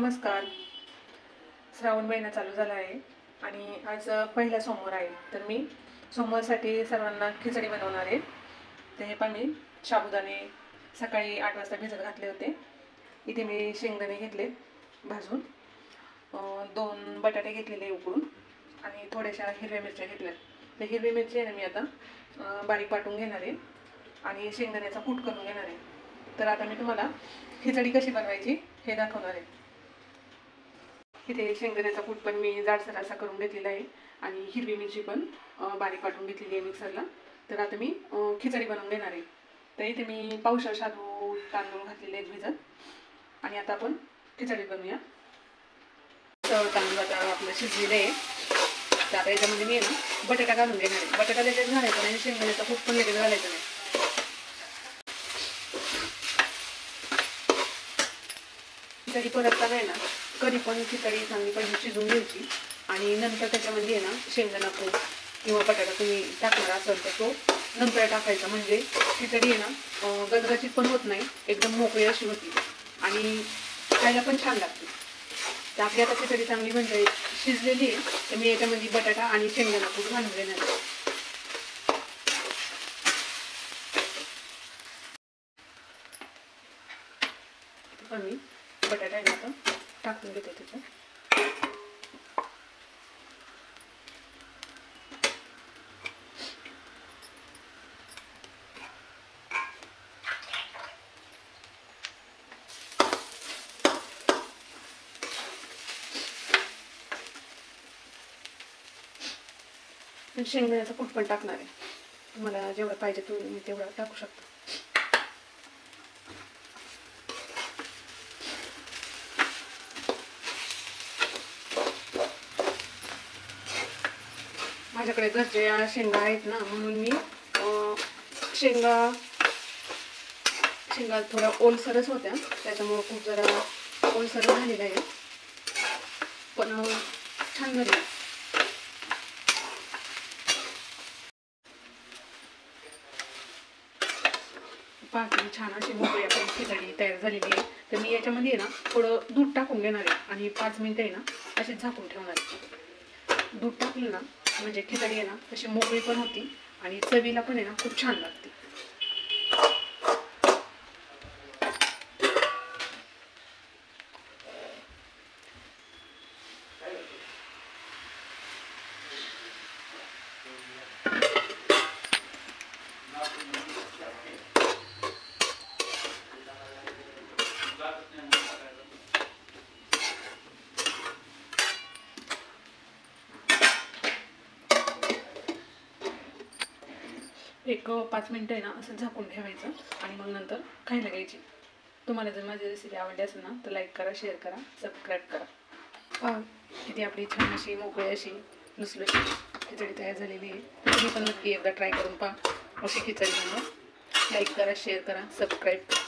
नमस्कार. श्रावण महिना चालू झाला आहे आणि आज पहिला सोमवार आहे. तर मी सोमवारसाठी सर्वांना खिचडी बनवणार आहे. तर हे पण मी साबुदाणे सकाळी 8 वाजता भिजत घातले होते. इथे मी शेंगदाणे घेतले भाजून, 2 बटाटे घेतलेले उकडून आणि थोड्याशा हिरव्या मिरच्या घेतल्या. तर हिरवी मिरची आहे ना मी आता बारीक वाटून घेणार आहे आणि शेंगदाण्याचा कूट करून घेणार आहे. तर आता मी तुम्हाला खिचडी कशी बनवायची हे दाखवणार आहे. इथे शेंगदाण्याचा कूट पण मी जाडसर असा करून घेतलेला आहे आणि हिरवी मिरची पण बारीक वाटून घेतलेली आहे मिक्सरला. तर आता मी खिचडी बनवून घेणार आहे. तर इथे मी पावशेर शाबू तांदूळ घातलेले आहेत भिजत आणि आता आपण खिचडी बनवूया. तर तांदूळ आता आपलं शिजलेलं आहे. तर आता याच्यामध्ये मी ना बटाटा घालून घेणार आहे. बटाटा लगेच घालायचा नाही, शेंगदाण्याचा कूट पण लगेच घालायचं नाही. खिचडी परतताना आहे ना कधी पण खिचडी चांगली पहिली शिजून घ्यायची आणि नंतर त्याच्यामध्ये आहे ना शेंगदाणा कूट किंवा बटाटा तुम्ही टाकणार असेल तर तो नंतर टाकायचा. म्हणजे खिचडी आहे ना गजगजीत पण होत नाही, एकदम मोकळी अशी होती आणि खायला पण छान लागते. तर आपली आता खिचडी चांगली म्हणजे शिजलेली आहे. तर मी याच्यामध्ये बटाटा आणि शेंगदाणा कूट घालून देणार आहे. पण मी बटाटा आहे आता टाकून घेते त्याच्यात. शेंगदाण्याचा कूट पण टाकणार आहे. तुम्हाला जेवढं पाहिजे तुम्ही तेवढं टाकू शकता. माझ्याकडे घरच्या शेंगा आहेत ना, म्हणून मी शेंगा थोड्या ओलसरच होत्या, त्याच्यामुळं खूप जरा ओलसर झालेला आहे, पण छान झाली. पाकी छान अशी मोकळी आपली खिचडी तयार झालेली आहे. तर मी याच्यामध्ये आहे ना थोडं दूध टाकून घेणार आहे आणि 5 मिनिटं आहे ना अशी झाकून ठेवणार आहे. दूध टाकलं ना म्हणजे खिचडी आहे ना तशी मोकळी पण होती आणि चवीला पण आहे ना खूप छान लागते. एक 5 मिनिटं आहे ना असं झाकून ठेवायचं आणि मग नंतर खायला घ्यायची. तुम्हाला जर माझी रेसिपी आवडली असेल ना तर लाईक करा, शेअर करा, सबस्क्राईब करा. किती आपली छान अशी मोकळी अशी लुसलुशी खिचडी तयार झालेली आहे. तुम्ही पण नक्की एकदा ट्राय करून पहा अशी खिचडी बनवा. लाईक करा, शेअर करा, सबस्क्राईब करा.